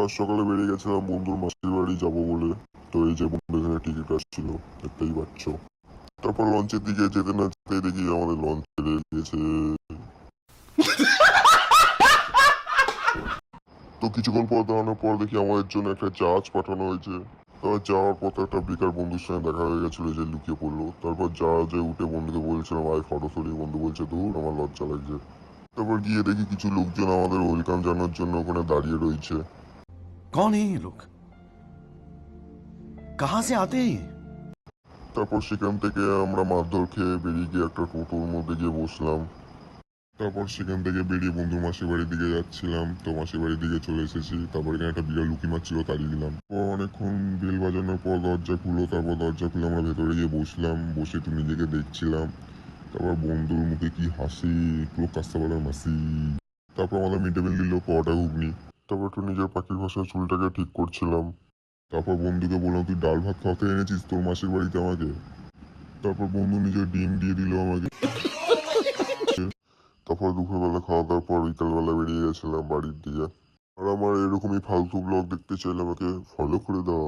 আজ সকালে বেরিয়ে গেছিলাম বন্ধুর মাসির বাড়ি যাবো বলে। তো এই যে বন্ধু এখানে টিকিট কাটছিল, দেখতেই পাচ্ছ। তারপর লঞ্চের দিকে যেতে না যেতে দেখি আমাদের লঞ্চ ছেড়ে গিয়েছে। তো কিছুক্ষণ পর দাঁড়ানোর পর দেখি আমাদের জন্য একটা জাহাজ পাঠানো হয়েছে। তারপর যাওয়ার পথে একটা বেকার বন্ধুর সঙ্গে দেখা হয়ে গেছিল, যে লুকিয়ে পড়লো। তারপর জাহাজে উঠে বন্ধুকে বলছিলাম আয় ফটো তুলি, বন্ধু বলছে দূর আমার লজ্জা লাগছে। তারপর গিয়ে দেখি কিছু লোকজন আমাদের ওয়েলকাম জানানোর জন্য ওখানে দাঁড়িয়ে রয়েছে। कौन है ये लोग? कहां से आते हैं ये? তারপর সেখান থেকে আমরা মারধর খেয়ে বেরিয়ে গিয়ে একটা টোটোর মধ্যে গিয়ে বসলাম। তারপর সেখান থেকে বেরিয়ে বন্ধুর মাসির বাড়ির দিকে যাচ্ছিলাম। তো মাসির বাড়ির দিকে চলে এসেছি। তারপর এখানে একটা বিড়াল লুকি মারছিল, তাড়িয়ে দিলাম। অনেকক্ষণ বেল বাজানোর পর দরজা খুলো। তারপর দরজা খুলে আমরা ভেতরে গিয়ে বসলাম, বসে একটু নিজেকে দেখছিলাম। তারপর বন্ধুর মুখে কি হাসি, পুরো কাস্তাবালার মাসি। তারপর আমাদের মিড ডে মিল দিল পরোটা ঘুগনি। তারপর একটু নিজের পাখির ভাষায় চুলটাকে ঠিক করছিলাম। তারপর বন্ধুকে বললাম তুই ডাল ভাত খাওয়াতে এনেছিস তোর মাসির বাড়িতে আমাকে। তারপর বন্ধু নিজের ডিম দিয়ে দিল আমাকে। তারপর দুপুরবেলা খাওয়া দাওয়ার পর বিকালবেলা বেরিয়ে গেছিলাম বাড়ির দিকে। আর আমার এরকমই ফালতু ব্লগ দেখতে চাইলে আমাকে ফলো করে দাও।